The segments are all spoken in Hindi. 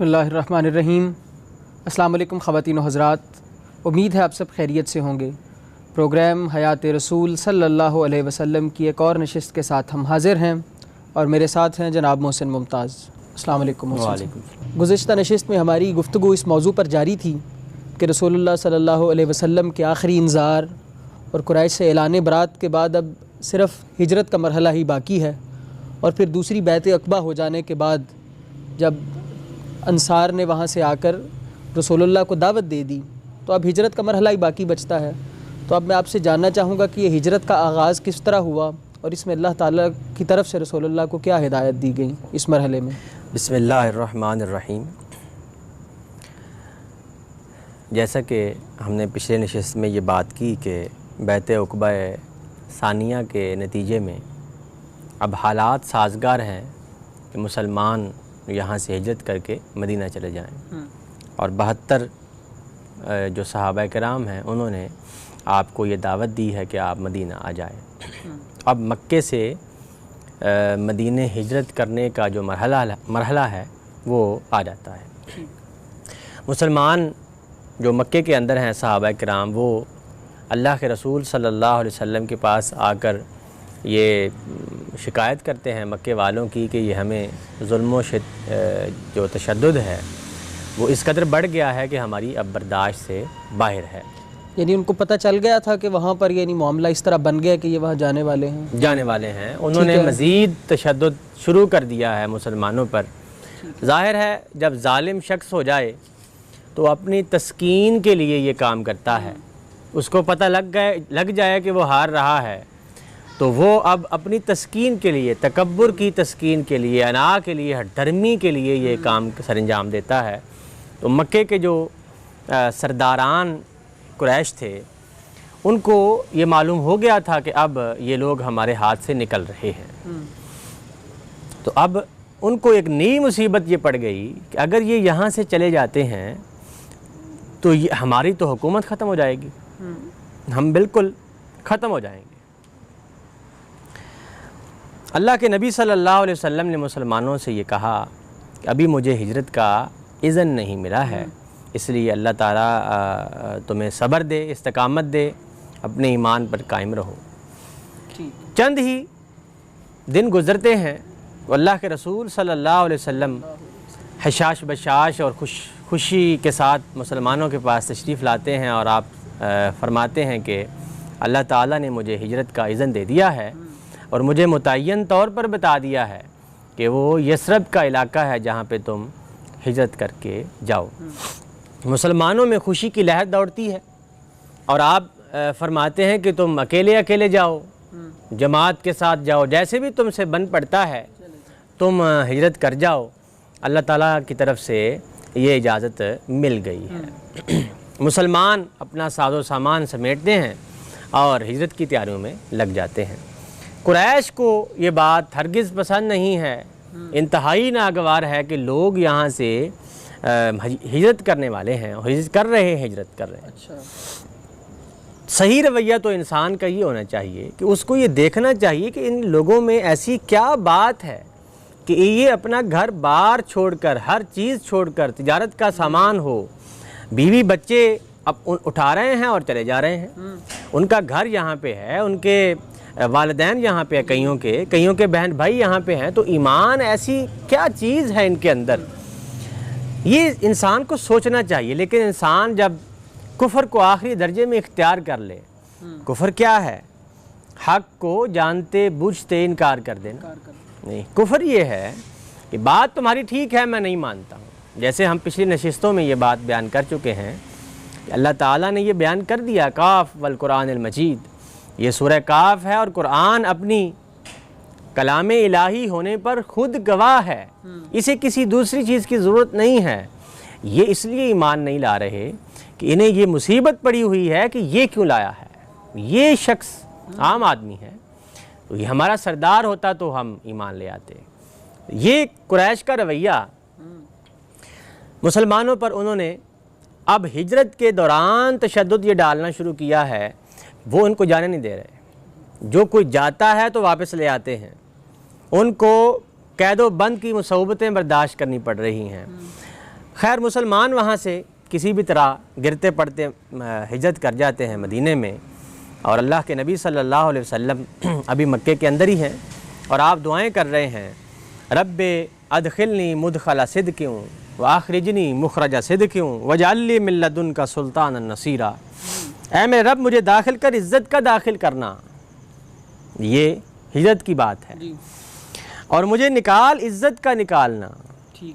बिस्मिल्लाहिर्रहमानिर्रहीम। अस्सलाम वालेकुम ख़वातीन व हज़रात, उम्मीद है आप सब खैरियत से होंगे। प्रोग्राम हयात रसूल सल्लल्लाहु अलैहि वसल्लम की एक और नशिस्त के साथ हम हाज़िर हैं और मेरे साथ हैं जनाब मोहसिन मुमताज़। अस्सलाम वालेकुम। गुज़िश्ता नशिस्त में हमारी गुफ्तगू इस मौजू पर जारी थी कि रसूलुल्लाह सल्लल्लाहु अलैहि वसल्लम के आखिरी इंज़ार और कुरैश से ऐलान बरात के बाद अब सिर्फ़ हिजरत का मरहला ही बाकी है, और फिर दूसरी बैत अक़बा हो जाने के बाद जब अंसार ने वहाँ से आकर रसूलुल्लाह को दावत दे दी तो अब हिजरत का मरहला ही बाकी बचता है। तो अब मैं आपसे जानना चाहूँगा कि ये हिजरत का आगाज़ किस तरह हुआ और इसमें अल्लाह ताला की तरफ से रसूलुल्लाह को क्या हिदायत दी गई इस मरहले में। बिस्मिल्लाहिर्रहमानिर्रहीम। जैसा कि हमने पिछले नशिस्त में ये बात की कि बैत उक़बा सानिया के नतीजे में अब हालात साजगार हैं कि मुसलमान यहाँ से हिजरत करके मदीना चले जाएं, और 72 जो सहाबा कराम हैं उन्होंने आपको ये दावत दी है कि आप मदीना आ जाएं। अब मक्के से मदीने हिजरत करने का जो मरहला है वो आ जाता है। मुसलमान जो मक्के के अंदर हैं सहाबा कराम, वो अल्लाह के रसूल सल्लल्लाहु अलैहि वसल्लम के पास आकर ये शिकायत करते हैं मक्के वालों की कि ये हमें जुल्म जो तशद्दुद है वो इस कदर बढ़ गया है कि हमारी अब बर्दाश्त से बाहर है। यानी उनको पता चल गया था कि वहाँ पर यानी मामला इस तरह बन गया कि ये वहाँ जाने वाले हैं। उन्होंने मज़ीद तशद्दुद शुरू कर दिया है मुसलमानों पर। ज़ाहिर है जब जालिम शख्स हो जाए तो अपनी तस्कीन के लिए ये काम करता है। उसको पता लग जाए कि वो हार रहा है तो वो अब अपनी तस्कीन के लिए, तकब्बुर की तस्कीन के लिए, अना के लिए, हठधर्मी के लिए ये काम सरंजाम देता है। तो मक्के के जो सरदारान कुरैश थे उनको ये मालूम हो गया था कि अब ये लोग हमारे हाथ से निकल रहे हैं। तो अब उनको एक नई मुसीबत ये पड़ गई कि अगर ये यहाँ से चले जाते हैं तो ये हमारी तो हुकूमत ख़त्म हो जाएगी, हम बिल्कुल ख़त्म हो जाएंगे। अल्लाह के नबी सल्लल्लाहु अलैहि वसल्लम ने मुसलमानों से ये कहा कि अभी मुझे हिजरत का इज़्न नहीं मिला है, इसलिए अल्लाह ताला तुम्हें सब्र दे, इस्तकामत दे, अपने ईमान पर कायम रहो। चंद ही दिन गुज़रते हैं तो अल्लाह के रसूल सल्लल्लाहु अलैहि वसल्लम हशाश बशाश और खुशी के साथ मुसलमानों के पास तशरीफ़ लाते हैं और आप फरमाते हैं कि अल्लाह ताला ने मुझे हिजरत का इज़्न दे दिया है और मुझे मुतय्यन तौर पर बता दिया है कि वो यसरब का इलाका है जहाँ पे तुम हिजरत करके जाओ। मुसलमानों में खुशी की लहर दौड़ती है और आप फरमाते हैं कि तुम अकेले अकेले जाओ, जमात के साथ जाओ, जैसे भी तुमसे बन पड़ता है तुम हिजरत कर जाओ। अल्लाह ताला की तरफ से ये इजाज़त मिल गई है। मुसलमान अपना साजो सामान समेटते हैं और हिजरत की तैयारियों में लग जाते हैं। कुरैश को ये बात हरगिज़ पसंद नहीं है, इंतहाई नागवार है कि लोग यहाँ से हिजरत करने वाले हैं और हिजरत कर रहे हैं। अच्छा। सही रवैया तो इंसान का ये होना चाहिए कि उसको ये देखना चाहिए कि इन लोगों में ऐसी क्या बात है कि ये अपना घर बार छोड़कर, हर चीज़ छोड़कर, तिजारत का सामान हो, बीवी बच्चे अब उठा रहे हैं और चले जा रहे हैं। उनका घर यहाँ पे है, उनके वालिदैन यहाँ पे है, कईयों के बहन भाई यहाँ पे हैं। तो ईमान ऐसी क्या चीज़ है इनके अंदर, ये इंसान को सोचना चाहिए। लेकिन इंसान जब कुफ्र को आखिरी दर्जे में इख्तियार कर ले, कुफ्र क्या है? हक़ को जानते बूझते इनकार कर देना। नहीं, कुफ्र ये है कि बात तुम्हारी ठीक है, मैं नहीं मानता हूँ। जैसे हम पिछली नशिस्तों में ये बात बयान कर चुके हैं कि अल्लाह ताला ने ये बयान कर दिया, काफ वल कुरानिल मजीद, ये सूरह काफ है और कुरान अपनी कलाम इलाही होने पर खुद गवाह है, इसे किसी दूसरी चीज़ की ज़रूरत नहीं है। ये इसलिए ईमान नहीं ला रहे कि इन्हें ये मुसीबत पड़ी हुई है कि ये क्यों लाया है। ये शख्स आम आदमी है, तो ये हमारा सरदार होता तो हम ईमान ले आते। ये कुरैश का रवैया मुसलमानों पर उन्होंने अब हिजरत के दौरान तशद्दुद ये डालना शुरू किया है, वो उनको जाने नहीं दे रहे। जो कोई जाता है तो वापस ले आते हैं, उनको कैदो बंद की मुसीबतें बर्दाश्त करनी पड़ रही हैं। खैर मुसलमान वहाँ से किसी भी तरह गिरते पड़ते हिजरत कर जाते हैं मदीने में, और अल्लाह के नबी सल्लल्लाहु अलैहि वसल्लम अभी मक्के के अंदर ही हैं और आप दुआएं कर रहे हैं, रब्बे अदखिलनी मुदखला सिद्क़िन व आखरिजनी मुखरजा सिद्क़िन वजअलनी मिन लदुनका सुल्तानन नसीरा। ऐ मेरे रब मुझे दाखिल कर, इज़्ज़त का दाखिल करना, ये हिजरत की बात है, और मुझे निकाल इज़्ज़त का निकालना,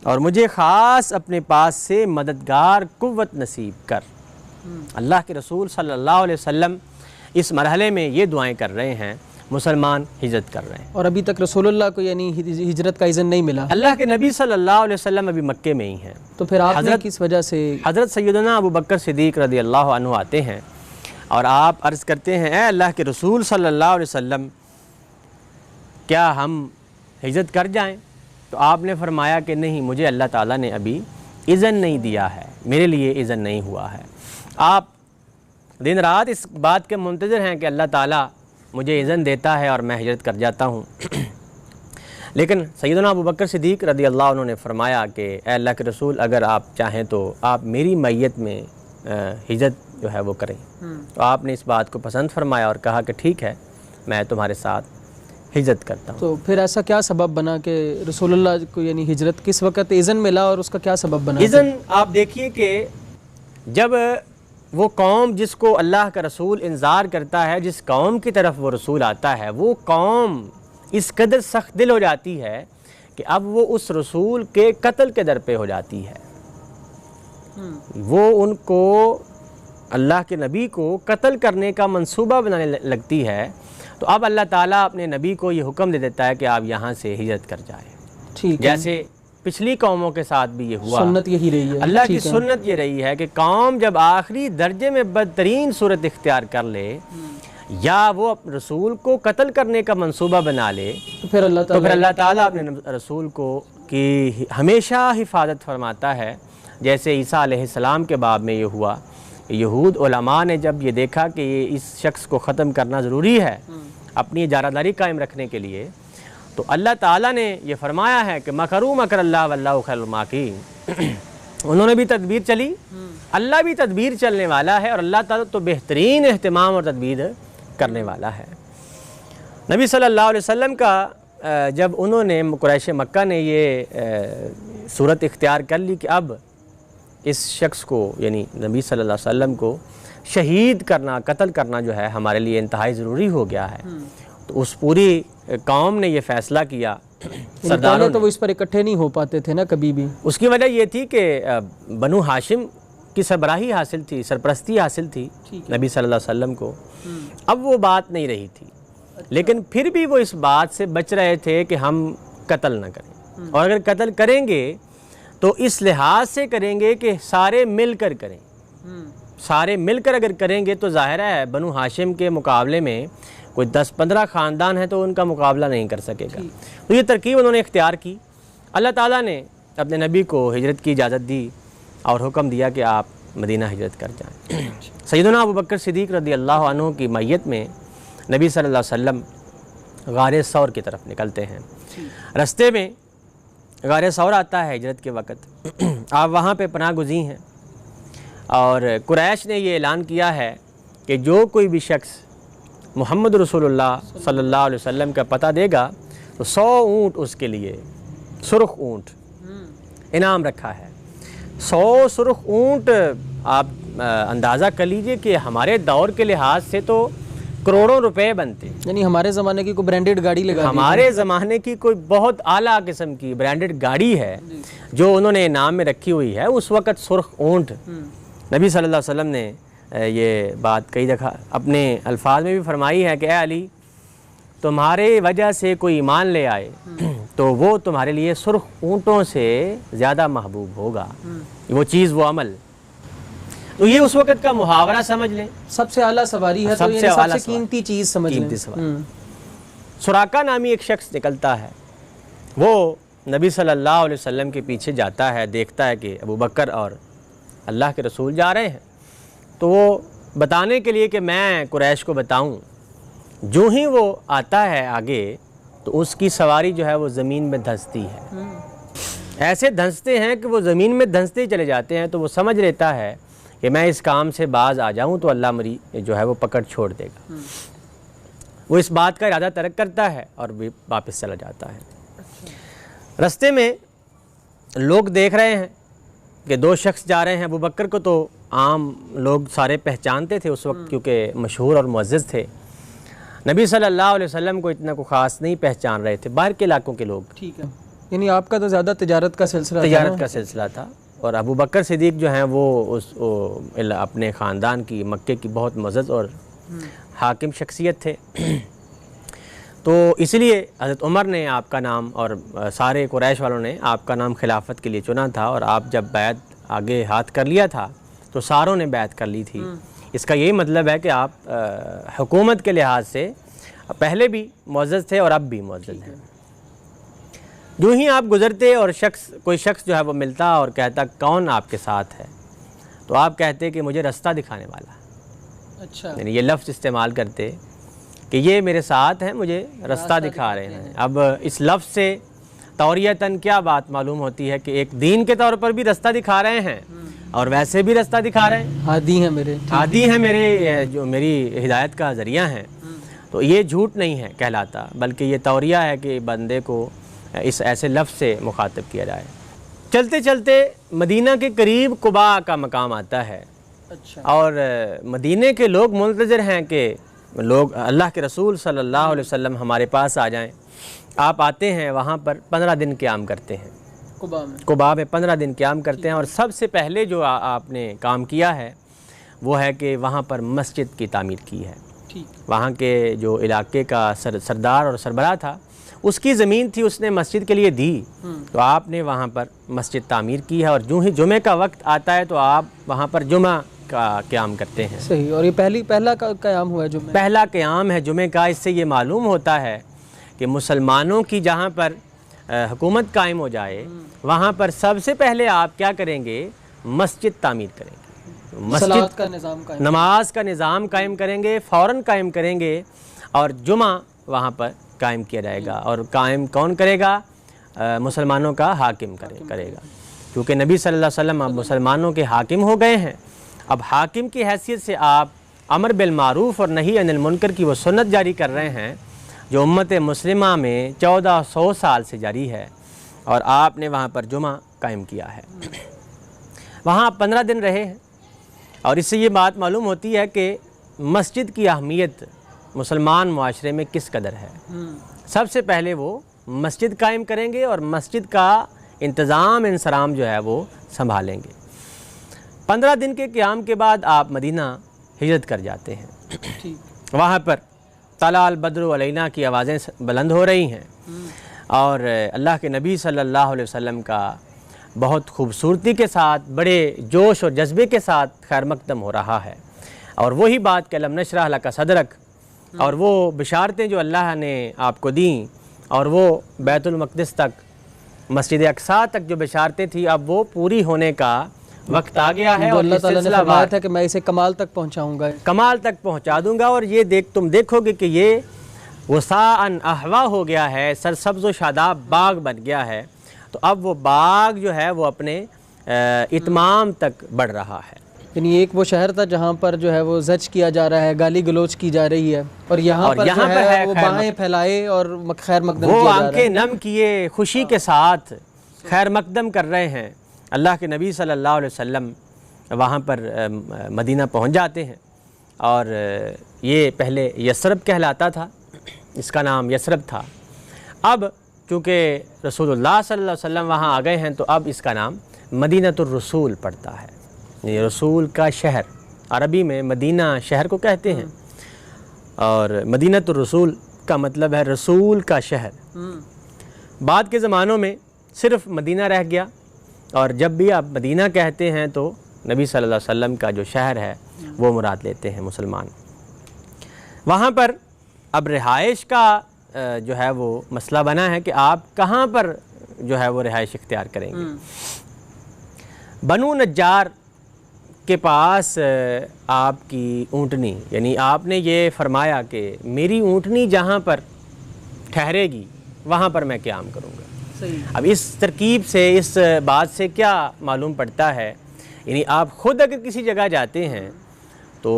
और मुझे ख़ास अपने पास से मददगार कुव्वत नसीब कर। अल्लाह के रसूल सल्लल्लाहु अलैहि वसल्लम इस मरहले में ये दुआएं कर रहे हैं, मुसलमान हिजरत कर रहे हैं। और अभी तक रसूलुल्लाह को यानी हिजरत का इज़्न नहीं मिला। अल्लाह के नबी सल्लल्लाहु अलैहि वसल्लम अभी मक्के में ही हैं। तो फिर आपने किस वजह से? हज़रत सैयदना अबू बकर सिद्दीक़ रज़ियल्लाहु अन्हु आते हैं और आप अर्ज़ करते हैं, ए अल्लाह के रसूल सल्लल्लाहु अलैहि वसल्लम, क्या हम हिजरत कर जाएं? तो आपने फरमाया कि नहीं, मुझे अल्लाह ताला ने अभी इज़्न नहीं दिया है, मेरे लिए इज़्न नहीं हुआ है। आप दिन रात इस बात के मुंतज़िर हैं कि अल्लाह ताला मुझे इज़्न देता है और मैं हिजरत कर जाता हूँ। लेकिन सैयदना अबू बकर सिद्दीक़ रज़ियल्लाहु अन्हु ने फरमाया कि ए अल्लाह के रसूल, अगर आप चाहें तो आप मेरी मैयत में हिजरत जो है वो करें। तो आपने इस बात को पसंद फरमाया और कहा कि ठीक है, मैं तुम्हारे साथ हिजरत करता हूँ। तो फिर ऐसा क्या सबब बना कि रसूलुल्लाह को यानी हिजरत किस वक़्त इज़्न मिला और उसका क्या सबब बना? इज़्न आप देखिए कि जब वो कौम जिसको अल्लाह का रसूल इंतज़ार करता है, जिस कौम की तरफ वो रसूल आता है, वो कौम इस कदर सख्त दिल हो जाती है कि अब वो उस रसूल के कत्ल के दर पे हो जाती है। वो उनको, अल्लाह के नबी को कत्ल करने का मंसूबा बनाने लगती है। तो अब अल्लाह ताला अपने नबी को ये हुक्म दे देता है कि आप यहाँ से हिजरत कर जाएं। ठीक है। जैसे पिछली कौमों के साथ भी ये हुआ, सुन्नत यही रही है। अल्लाह की सुन्नत ये रही है कि कौम जब आखिरी दर्जे में बदतरीन सूरत इख्तियार कर ले या वो रसूल को कत्ल करने का मंसूबा बना ले, तो फिर अल्लाह ताला अपने रसूल को कि हमेशा हिफाजत फरमाता है। जैसे ईसा अलैहिस्सलाम के बाब में ये हुआ, यहूद उलमा ने जब ये देखा कि ये इस शख्स को ख़त्म करना ज़रूरी है अपनी इजारादारी कायम रखने के लिए, तो अल्लाह ताला ने ये फरमाया है कि मकरू मकर अल्लाह वल्लाहु खैरुल माकिरीन। उन्होंने भी तदबीर चली, अल्लाह भी तदबीर चलने वाला है, और अल्लाह ताला तो बेहतरीन एहतिमाम और तदबीर करने वाला है। नबी सल्लल्लाहु अलैहि वसल्लम का जब उन्होंने कुरैश मक्का ने ये सूरत इख्तियार कर ली कि अब इस शख्स को यानी नबी सल्लल्लाहु अलैहि वसल्लम को शहीद करना, कत्ल करना जो है हमारे लिए इंतहाई ज़रूरी हो गया है, तो उस पूरी कौम ने ये फ़ैसला किया। सरदारों तो वो इस पर इकट्ठे नहीं हो पाते थे ना कभी भी। उसकी वजह ये थी कि बनु हाशिम की सरबराही हासिल थी, सरपरस्ती हासिल थी नबी सल्लल्लाहु अलैहि वसल्लम को। अब वो बात नहीं रही थी। लेकिन फिर भी वो इस बात से बच रहे थे कि हम कत्ल ना करें, और अगर कत्ल करेंगे तो इस लिहाज से करेंगे कि सारे मिलकर करें। सारे मिलकर अगर करेंगे तो ज़ाहिर है बनु हाशिम के मुकाबले में कोई 10-15 ख़ानदान है तो उनका मुकाबला नहीं कर सकेगा। तो ये तरकीब उन्होंने इख्तियार की। अल्लाह ताला ने अपने नबी को हिजरत की इजाज़त दी और हुक्म दिया कि आप मदीना हिजरत कर जाएँ। सैयदना अबू बकर सिद्दीक़ रज़ियल्लाहु अन्हु की मैयत में नबी सल्लल्लाहु अलैहि वसल्लम गारे सौर की तरफ निकलते हैं। रास्ते में गारे सौर आता है हिजरत के वक़्त। आप वहाँ पे पनाह गुज़ी हैं और कुरैश ने ये ऐलान किया है कि जो कोई भी शख्स मोहम्मद रसूलुल्लाह सल्लल्लाहु अलैहि वसल्लम का पता देगा तो 100 ऊँट उसके लिए, सुर्ख ऊँट इनाम रखा है। 100 सुर्ख ऊँट, आप अंदाज़ा कर लीजिए कि हमारे दौर के लिहाज से तो करोड़ों रुपए बनते। यानी हमारे ज़माने की कोई ब्रांडेड गाड़ी लगा, हमारे ज़माने की कोई बहुत आला किस्म की ब्रांडेड गाड़ी है जो उन्होंने इनाम में रखी हुई है। उस वक़्त सुर्ख ऊँट, नबी सल्लल्लाहु अलैहि वसल्लम ने ये बात कई दफ़ा अपने अल्फाज में भी फरमाई है कि ए अली, तुम्हारे वजह से कोई ईमान ले आए तो वो तुम्हारे लिए सुर्ख ऊँटों से ज़्यादा महबूब होगा, वो चीज़, वो अमल। तो ये उस वक़्त का मुहावरा समझ लें, सबसे आला सवारी है, तो ये सबसे कीमती चीज़ समझ लें। सुराका नामी एक शख्स निकलता है, वो नबी सल्लल्लाहु अलैहि वसल्लम के पीछे जाता है, देखता है कि अबू बकर और अल्लाह के रसूल जा रहे हैं, तो वो बताने के लिए कि मैं कुरैश को बताऊं, जो ही वो आता है आगे तो उसकी सवारी जो है वो ज़मीन में धंसती है। ऐसे धंसते हैं कि वो ज़मीन में धंसते ही चले जाते हैं। तो वो समझ लेता है कि मैं इस काम से बाज आ जाऊं तो अल्लाह मेरी जो है वो पकड़ छोड़ देगा। वो इस बात का इरादा तर्क करता है और भी वापस चला जाता है। रास्ते में लोग देख रहे हैं कि दो शख्स जा रहे हैं। अबू बकर को तो आम लोग सारे पहचानते थे उस वक्त, क्योंकि मशहूर और मुअज़्ज़ज़ थे। नबी सल्लल्लाहु अलैहि वसल्लम को इतना को ख़ास नहीं पहचान रहे थे, बाहर के इलाकों के लोग। ठीक है, यानी आपका तो ज़्यादा तिजारत का सिलसिला था। और अबू बकर सिद्दीक़ जो हैं वो अपने ख़ानदान की, मक्के की बहुत मुअज़्ज़ज़ और हाकिम शख्सियत थे। तो इसलिए हज़रत उमर ने आपका नाम और सारे कुरैश वालों ने आपका नाम खिलाफत के लिए चुना था। और आप जब बैत आगे हाथ कर लिया था तो सारों ने बैत कर ली थी। इसका यही मतलब है कि आप हुकूमत के लिहाज से पहले भी मुअज़्ज़ज़ थे और अब भी मुअज़्ज़ज़ हैं। जो ही आप गुज़रते और कोई शख्स जो है वो मिलता और कहता कौन आपके साथ है, तो आप कहते कि मुझे रास्ता दिखाने वाला। अच्छा, यानी ये लफ्ज़ इस्तेमाल करते कि ये मेरे साथ हैं, मुझे रास्ता दिखा रहे हैं। अब इस लफ्ज़ से तौरियतन क्या बात मालूम होती है कि एक दीन के तौर पर भी रास्ता दिखा रहे हैं और वैसे भी रास्ता दिखा रहे हैं। हादी हैं मेरे जो मेरी हिदायत का ज़रिया हैं। तो ये झूठ नहीं है कहलाता, बल्कि ये तौरिया है कि बंदे को इस ऐसे लफ्ज़ से मुखातब किया जाए। चलते चलते मदीना के करीब कुबा का मकाम आता है। अच्छा। और मदीने के लोग मुंतज़िर हैं कि लोग अल्लाह के रसूल सल्लल्लाहु अलैहि वसल्लम हमारे पास आ जाएं। आप आते हैं, वहाँ पर 15 दिन क़याम करते हैं। कुबा में 15 दिन क़याम करते हैं। और सबसे पहले जो आपने काम किया है वो है कि वहाँ पर मस्जिद की तामीर की है। वहाँ के जो इलाके का सरदार और सरबराह था, उसकी ज़मीन थी, उसने मस्जिद के लिए दी। तो आपने वहाँ पर मस्जिद तामीर की है। और जो ही जुमे का वक्त आता है तो आप वहाँ पर जुमा का क़याम करते हैं। सही। और ये पहला क़याम हुआ है जुमे? पहला क़याम है जुमे का। इससे ये मालूम होता है कि मुसलमानों की जहाँ पर हुकूमत कायम हो जाए, वहाँ पर सबसे पहले आप क्या करेंगे? मस्जिद तामीर करेंगे, मस्जिद का निज़ाम, नमाज का निज़ाम कायम करेंगे, फ़ौरन कायम करेंगे। और जुमा वहाँ पर कायम किया जाएगा। और कायम कौन करेगा? मुसलमानों का हाकिम करेगा। क्योंकि नबी सल्लल्लाहु अलैहि वसल्लम अब मुसलमानों के हाकिम हो गए हैं। अब हाकिम की हैसियत से आप अमर बिल मारूफ़ और नही अनिल मुनकर की वो सुन्नत जारी कर रहे हैं जो उम्मत मुस्लिमा में 1400 साल से जारी है। और आपने वहाँ पर जुमा कायम किया है। वहाँ 15 दिन रहे हैं। और इससे ये बात मालूम होती है कि मस्जिद की अहमियत मुसलमान मुआशरे में किस कदर है। सबसे पहले वो मस्जिद कायम करेंगे और मस्जिद का इंतज़ाम इंसराम जो है वो संभालेंगे। 15 दिन के क़याम के बाद आप मदीना हिजरत कर जाते हैं। वहाँ पर तलाल बद्र अलैना की आवाज़ें बुलंद हो रही हैं और अल्लाह के नबी सल्लल्लाहु अलैहि वसल्लम का बहुत खूबसूरती के साथ, बड़े जोश और जज्बे के साथ खैर मकदम हो रहा है। और वही बात कि अलम नशरह लका सदरक, और वो बिशारतें जो अल्लाह ने आपको दी, और वो बैतुल मक़दिस तक, मस्जिद अक़सा तक जो बिशारतें थी, अब वो पूरी होने का वक्त आ गया है। और अल्लाह ताला ने फरमाया था कि मैं इसे कमाल तक पहुँचाऊँगा, कमाल तक पहुँचा दूँगा। और ये तुम देखोगे कि ये वसाअन अहवा हो गया है, सरसब्ज़ व शादाब बाग बन गया है। तो अब वो बाग जो है वो अपने इत्माम तक बढ़ रहा है। यानी एक वो शहर था जहाँ पर जो है वो जज किया जा रहा है, गाली गलोच की जा रही है, और यहाँ पर जो है वो बाहें फैलाए और खैर मकदम वो आंखें नम किए खुशी के साथ खैर मकदम कर रहे हैं। अल्लाह के नबी सल्लल्लाहु अलैहि वसल्लम वहाँ पर मदीना पहुँच जाते हैं। और ये पहले यसरब कहलाता था, इसका नाम यसरब था। अब चूँकि रसूलुल्लाह सल्लल्लाहु अलैहि वसल्लम वहाँ आ गए हैं तो अब इसका नाम मदीनतुर रसूल पड़ता है। ये रसूल का शहर, अरबी में मदीना शहर को कहते हैं और मदीनतुर रसूल का मतलब है रसूल का शहर। बाद के ज़मानों में सिर्फ मदीना रह गया और जब भी आप मदीना कहते हैं तो नबी सल्लल्लाहु अलैहि वसल्लम का जो शहर है वो मुराद लेते हैं मुसलमान। वहाँ पर अब रिहाइश का जो है वो मसला बना है कि आप कहाँ पर जो है वो रिहाइश इख्तियार करेंगे। बनु नज्जार के पास आपकी ऊँटनी, यानी आपने ये फरमाया कि मेरी ऊँटनी जहाँ पर ठहरेगी वहाँ पर मैं क़याम करूँगा। सही। अब इस तरकीब से, इस बात से क्या मालूम पड़ता है, यानी आप ख़ुद अगर किसी जगह जाते हैं तो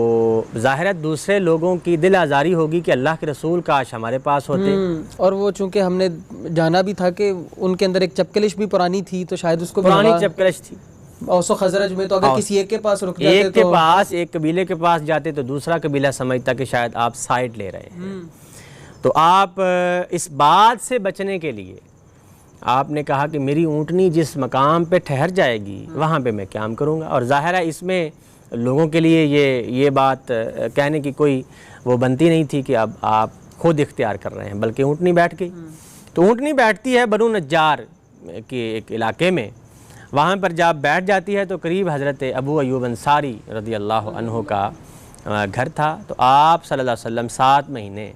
ज़ाहिर है दूसरे लोगों की दिल आज़ारी होगी कि अल्लाह के रसूल काश हमारे पास होते। और वो चूँकि हमने जाना भी था कि उनके अंदर एक चपकलिश भी पुरानी थी, तो शायद उसको पुरानी चपकलिश थी। औसो खजरज में तो अगर किसी एक के पास रुक जाते, एक के पास, एक कबीले के पास जाते तो दूसरा कबीला समझता कि शायद आप साइड ले रहे हैं। तो आप इस बात से बचने के लिए आपने कहा कि मेरी ऊँटनी जिस मकाम पे ठहर जाएगी वहाँ पे मैं क़याम करूँगा। और ज़ाहिर है इसमें लोगों के लिए ये बात कहने की कोई वो बनती नहीं थी कि अब आप खुद इख्तियार कर रहे हैं, बल्कि ऊँटनी बैठ गई। तो ऊँटनी बैठती है बनु नज्जार के एक इलाके में, वहाँ पर जब बैठ जाती है तो करीब हज़रत अबू अयूब अंसारी रज़ी अल्लाह अन्हु का घर था। तो आप सल्लल्लाहु अलैहि वसल्लम 7 महीने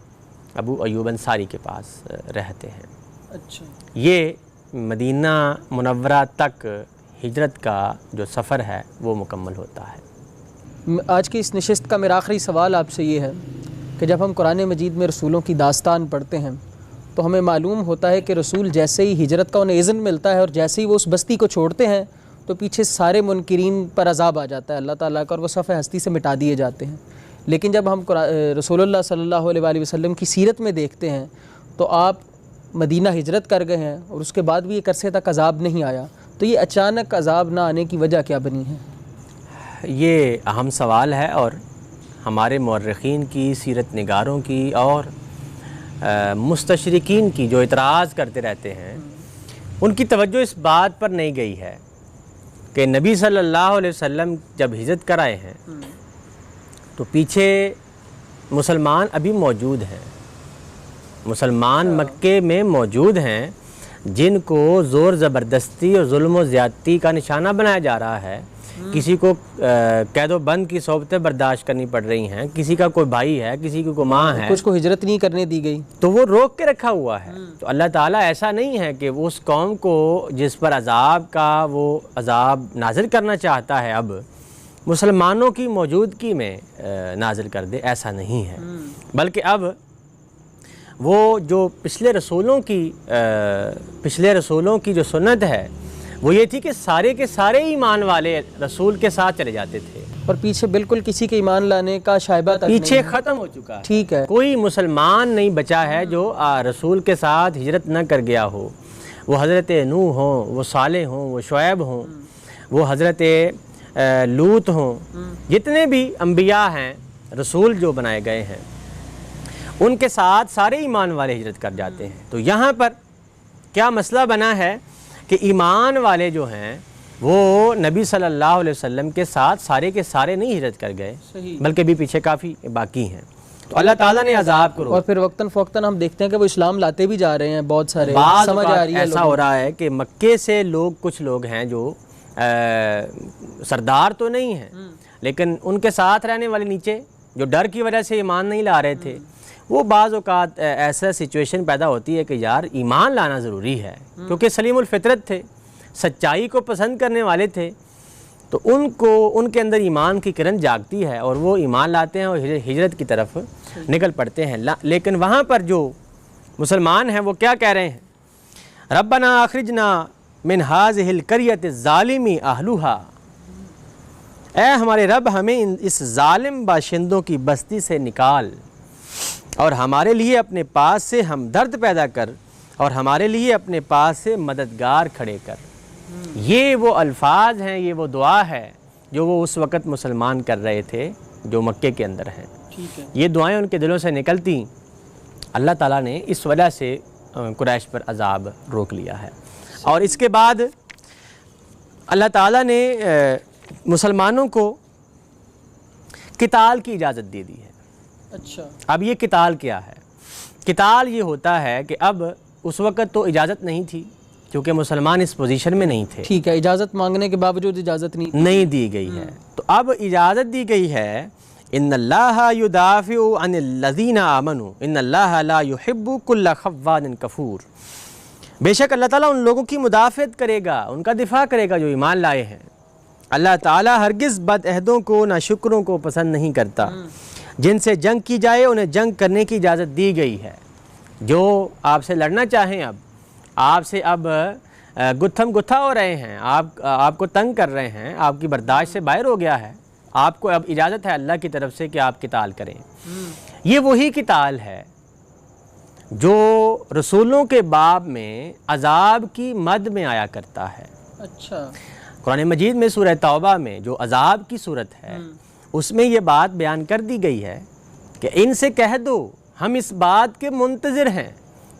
अबू अयूब अंसारी के पास रहते हैं। अच्छा, ये मदीना मुनव्वरा तक हिजरत का जो सफ़र है वो मुकम्मल होता है। आज की इस नशिस्त का मेरा आखिरी सवाल आपसे ये है कि जब हम कुरान मजीद में रसूलों की दास्तान पढ़ते हैं तो हमें मालूम होता है कि रसूल जैसे ही हिजरत का उन्हें इज़्न मिलता है और जैसे ही वो उस बस्ती को छोड़ते हैं तो पीछे सारे मुनकिरीन पर अज़ाब आ जाता है अल्लाह ताला का, और वो सफ़े हस्ती से मिटा दिए जाते हैं। लेकिन जब हम रसूलुल्लाह सल्लल्लाहु अलैहि वसल्लम की सीरत में देखते हैं तो आप मदीना हिजरत कर गए हैं और उसके बाद भी एक अरसे तक अज़ाब नहीं आया, तो ये अचानक अज़ाब ना आने की वजह क्या बनी है? ये अहम सवाल है और हमारे मौर्रिखीन की, सीरत निगारों की और मुस्तशरिकीन की जो इतराज़ करते रहते हैं उनकी तवज्जो इस बात पर नहीं गई है कि नबी सल्लल्लाहु अलैहि वसल्लम जब हिजरत कर आए हैं तो पीछे मुसलमान अभी मौजूद हैं, मुसलमान मक्के में मौजूद हैं जिनको ज़ोर ज़बरदस्ती और जुल्म व ज़्यादती का निशाना बनाया जा रहा है। किसी को कैदो बंद की सोबतें बर्दाश्त करनी पड़ रही हैं, किसी का कोई भाई है, किसी की कोई माँ है, कुछ को हिजरत नहीं करने दी गई, तो वो रोक के रखा हुआ है। तो अल्लाह ताला ऐसा नहीं है कि वो उस कौम को जिस पर अजाब का वो अजाब नाजिल करना चाहता है अब मुसलमानों की मौजूदगी में नाजिल कर दे, ऐसा नहीं है। बल्कि अब वो जो पिछले रसूलों की जो सुन्नत है वो ये थी कि सारे के सारे ईमान वाले रसूल के साथ चले जाते थे और पीछे बिल्कुल किसी के ईमान लाने का शायबा तक पीछे नहीं ख़त्म हो चुका है। ठीक है, कोई मुसलमान नहीं बचा है जो रसूल के साथ हिजरत न कर गया हो। वो हज़रत नूह हों, वो सालेह हों, वो शुएब हों, वो हज़रत लूत हों, जितने भी अम्बिया हैं रसूल जो बनाए गए हैं उनके साथ सारे ईमान वाले हिजरत कर जाते हैं। तो यहाँ पर क्या मसला बना है कि ईमान वाले जो हैं वो नबी सल्लल्लाहु अलैहि वसल्लम के साथ सारे के सारे नहीं हिजरत कर गए, बल्कि भी पीछे काफ़ी बाकी हैं। तो अल्लाह ताला ने अज़ाब करो। और फिर वक्तन फ़ौक्तन हम देखते हैं कि वो इस्लाम लाते भी जा रहे हैं, बहुत सारे समझ आ रही है। ऐसा हो रहा है कि मक्के से लोग, कुछ लोग हैं जो सरदार तो नहीं हैं लेकिन उनके साथ रहने वाले नीचे जो डर की वजह से ईमान नहीं ला रहे थे, वो बाज़ औक़ात ऐसा सिचुएशन पैदा होती है कि यार ईमान लाना ज़रूरी है, क्योंकि सलीमुल फितरत थे, सच्चाई को पसंद करने वाले थे, तो उनके अंदर ईमान की किरण जागती है और वो ईमान लाते हैं और हिजरत की तरफ निकल पड़ते हैं। लेकिन वहाँ पर जो मुसलमान हैं वो क्या कह रहे हैं? रब्बना अखरिजना मिन हाज़िहिल क़रियति ज़ालिमी अहलुहा, ऐ हमारे रब हमें इस ज़ालिम बाशिंदों की बस्ती से निकाल और हमारे लिए अपने पास से हमदर्द पैदा कर और हमारे लिए अपने पास से मददगार खड़े कर। ये वो अल्फाज हैं, ये वो दुआ है जो वो उस वक़्त मुसलमान कर रहे थे जो मक्के के अंदर हैं। ये दुआएं उनके दिलों से निकलती, अल्लाह ताला ने इस वजह से कुरैश पर अजाब रोक लिया है। और इसके बाद अल्लाह ताला ने मुसलमानों को किताल की इजाज़त दे दी है। अच्छा, अब ये किताल क्या है? किताल ये होता है कि अब उस वक़्त तो इजाज़त नहीं थी क्योंकि मुसलमान इस पोजीशन में नहीं थे। ठीक है, इजाज़त मांगने के बावजूद इजाज़त नहीं दी गई है। तो अब इजाज़त दी गई है, इन्नल्लाहा युदाफ़िउ अनिल्लज़ीना आमनू इन्नल्लाहा ला युहिब्बु कुल्ला खव्वानिन कफूर। बेशक अल्लाह ताला उन लोगों की मुदाफ़त करेगा, उनका दिफ़ा करेगा जो ईमान लाए हैं। अल्लाह ताला हरगिज़ बदअहदों को, नाशुक्रों को पसंद नहीं करता। जिनसे जंग की जाए उन्हें जंग करने की इजाज़त दी गई है। जो आपसे लड़ना चाहें अब आपसे अब गुत्थम गुत्था हो रहे हैं, आपको तंग कर रहे हैं, आपकी बर्दाश्त से बाहर हो गया है, आपको अब इजाज़त है अल्लाह की तरफ से कि आप किताल करें। ये वही किताल है जो रसूलों के बाब में अजाब की मद में आया करता है। अच्छा, कुरान मजीद में सूरह तौबा में जो अजाब की सूरत है उसमें ये बात बयान कर दी गई है कि इनसे कह दो हम इस बात के मुंतज़िर हैं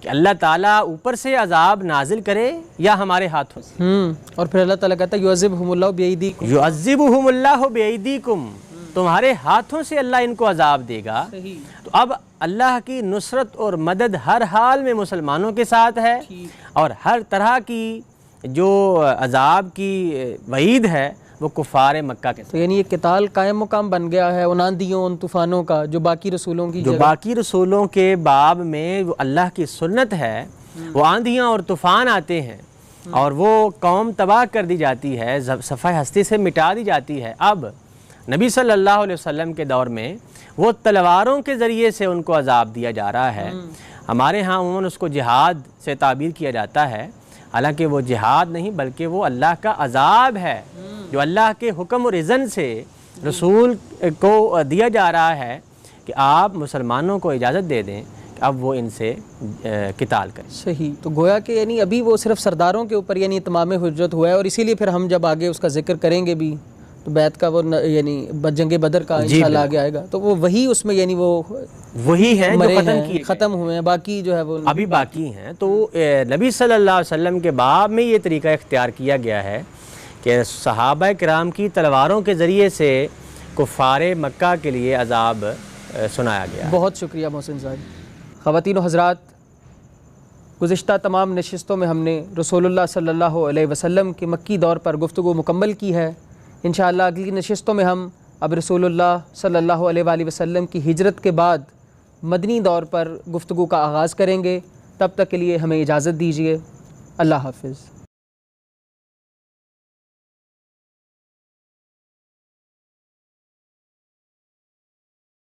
कि अल्लाह ताला ऊपर से अजाब नाजिल करे या हमारे हाथों से। और फिर अल्लाह ताला कहता है युअज़्ज़िबहुमुल्लाहु बिअयदीकुम, युअज़्ज़िबहुमुल्लाहु बिअयदीकुम, तुम्हारे हाथों से अल्लाह इनको अजाब देगा। तो अब अल्लाह की नुसरत और मदद हर हाल में मुसलमानों के साथ है और हर तरह की जो अजाब की वईद है वो कुफ़ार मक्का के साथ। तो यानी ये किताल कायम मुकाम बन गया है उन आंधियों उन तूफ़ानों का जो बाकी रसूलों की बाकी रसूलों के बाब में वो अल्लाह की सुन्नत है। वो आंधियाँ और तूफ़ान आते हैं और वो कौम तबाह कर दी जाती है, सफ़ाए हस्ती से मिटा दी जाती है। अब नबी सल्लल्लाहु अलैहि वसल्लम के दौर में वो तलवारों के ज़रिए से उनको अजाब दिया जा रहा है। हमारे यहाँ उन्होंने उसको जिहाद से ताबीर किया जाता है, हालांकि वो जिहाद नहीं बल्कि वो अल्लाह का अजाब है जो अल्लाह के हुक्म और इज़्न से रसूल को दिया जा रहा है कि आप मुसलमानों को इजाज़त दे दें कि अब वो इनसे किताल करें। सही, तो गोया कि यानी अभी वो सिर्फ सरदारों के ऊपर यानी इत्माम हुज्जत हुआ है और इसीलिए फिर हम जब आगे उसका जिक्र करेंगे भी तो बैत का वो यानी जंग बदर का इंशाअल्लाह आगे आएगा तो वो वही उसमें यानी वो वही है जो ख़त्म हुए हैं, बाकी जो है वो अभी बाकी हैं। तो नबी सल्लल्लाहु अलैहि वसल्लम के बाब में ये तरीका इख्तियार किया गया है कि सहाबा किराम की तलवारों के ज़रिए से कुफ़ारे मक्का के लिए अजाब सुनाया गया। बहुत शुक्रिया मोहसिन साहब। ख़वातीन व हज़रात, गुज़िश्ता तमाम नशिस्तों में हमने रसूलुल्लाह सल्लल्लाहु अलैहि वसल्लम के मक्की दौर पर गुफ्तगू मुकम्मल की है। इंशाअल्लाह अगली नशिस्तों में हम अब रसूलुल्लाह सल्लल्लाहु अलैहि वसल्लम की हिजरत के बाद मदनी दौर पर गुफ्तगू का आगाज़ करेंगे। तब तक के लिए हमें इजाज़त दीजिए। अल्लाह हाफ़िज़।